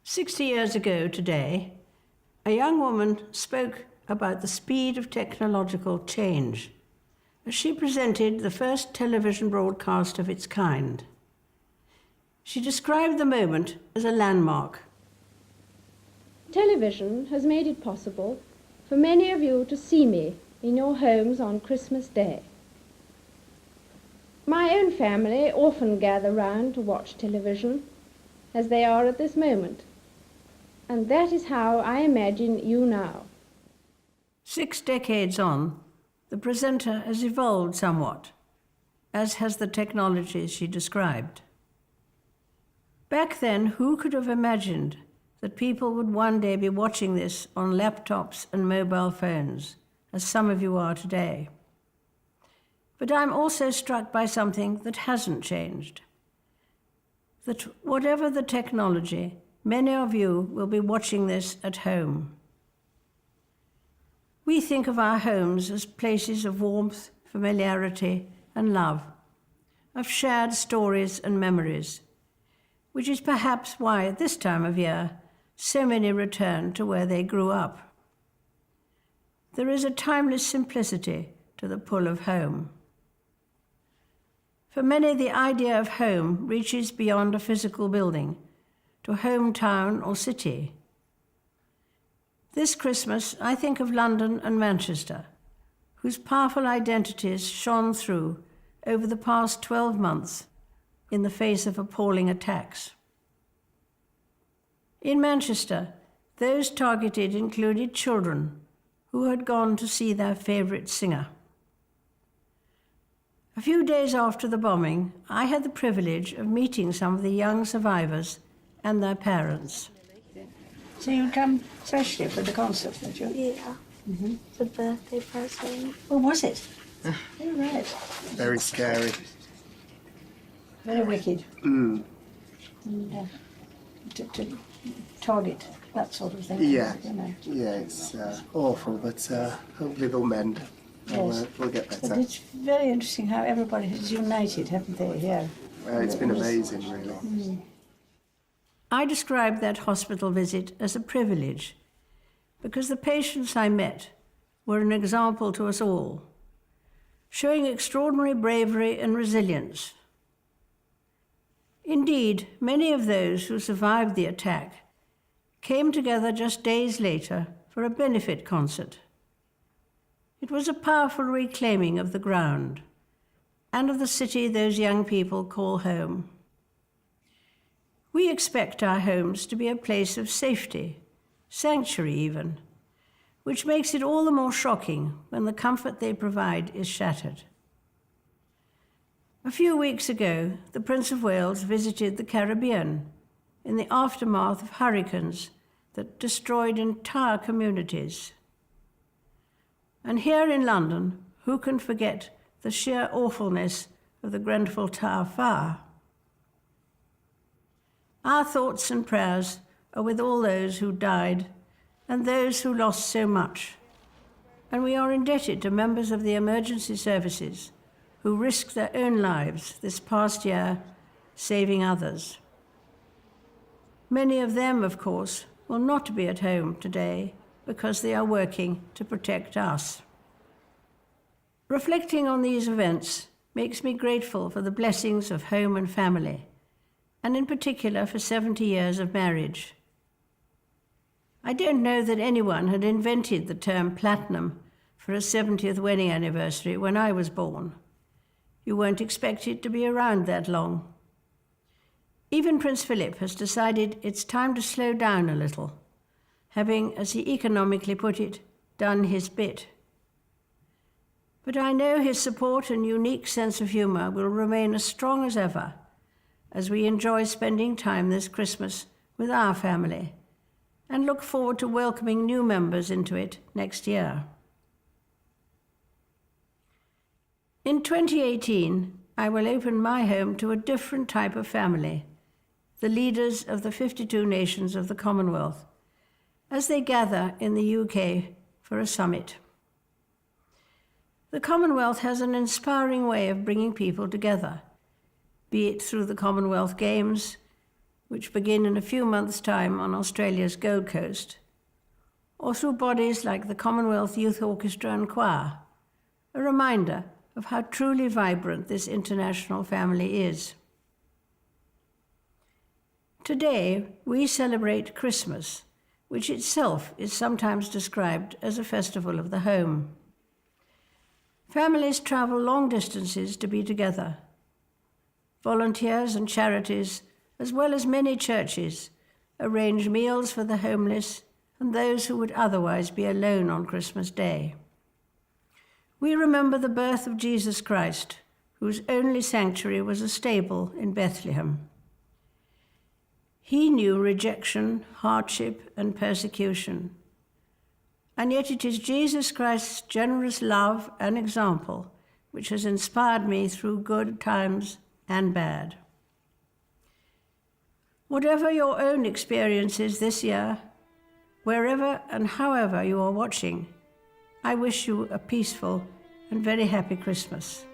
60 years ago today, a young woman spoke about the speed of technological change as she presented the first television broadcast of its kind. She described the moment as a landmark. Television has made it possible for many of you to see me in your homes on Christmas Day. My own family often gather round to watch television, as they are at this moment, and that is how I imagine you now. 6 decades on, the presenter has evolved somewhat, as has the technology she described. Back then, who could have imagined that people would one day be watching this on laptops and mobile phones, as some of you are today? But I'm also struck by something that hasn't changed. That whatever the technology, many of you will be watching this at home. We think of our homes as places of warmth, familiarity, and love, of shared stories and memories, which is perhaps why at this time of year, so many return to where they grew up. There is a timeless simplicity to the pull of home. For many, the idea of home reaches beyond a physical building, to hometown or city. This Christmas, I think of London and Manchester, whose powerful identities shone through over the past 12 months in the face of appalling attacks. In Manchester, those targeted included children who had gone to see their favourite singer. A few days after the bombing, I had the privilege of meeting some of the young survivors and their parents. So you come especially for the concert, did you? Yeah. Mm-hmm. The birthday present. What was it? Oh, right. Very scary. Very wicked. Mm. And, to target that sort of thing. Yeah. You know. Yeah, it's awful, but hopefully they'll mend. Yes. We'll get But better. it's very interesting how everybody has united, haven't they, here? It's been amazing, really. Mm. I described that hospital visit as a privilege because the patients I met were an example to us all, showing extraordinary bravery and resilience. Indeed, many of those who survived the attack came together just days later for a benefit concert. It was a powerful reclaiming of the ground and of the city those young people call home. We expect our homes to be a place of safety, sanctuary even, which makes it all the more shocking when the comfort they provide is shattered. A few weeks ago, the Prince of Wales visited the Caribbean in the aftermath of hurricanes that destroyed entire communities. And here in London, who can forget the sheer awfulness of the Grenfell Tower fire? Our thoughts and prayers are with all those who died and those who lost so much. And we are indebted to members of the emergency services who risked their own lives this past year, saving others. Many of them, of course, will not be at home today because they are working to protect us. Reflecting on these events makes me grateful for the blessings of home and family, and in particular for 70 years of marriage. I don't know that anyone had invented the term platinum for a 70th wedding anniversary when I was born. You weren't expected to be around that long. Even Prince Philip has decided it's time to slow down a little, having, as he economically put it, done his bit. But I know his support and unique sense of humour will remain as strong as ever as we enjoy spending time this Christmas with our family and look forward to welcoming new members into it next year. In 2018, I will open my home to a different type of family, the leaders of the 52 nations of the Commonwealth, as they gather in the UK for a summit. The Commonwealth has an inspiring way of bringing people together, be it through the Commonwealth Games, which begin in a few months' time on Australia's Gold Coast, or through bodies like the Commonwealth Youth Orchestra and Choir, a reminder of how truly vibrant this international family is. Today, we celebrate Christmas, which itself is sometimes described as a festival of the home. Families travel long distances to be together. Volunteers and charities, as well as many churches, arrange meals for the homeless and those who would otherwise be alone on Christmas Day. We remember the birth of Jesus Christ, whose only sanctuary was a stable in Bethlehem. He knew rejection, hardship, and persecution. And yet it is Jesus Christ's generous love and example which has inspired me through good times and bad. Whatever your own experience is this year, wherever and however you are watching, I wish you a peaceful and very happy Christmas.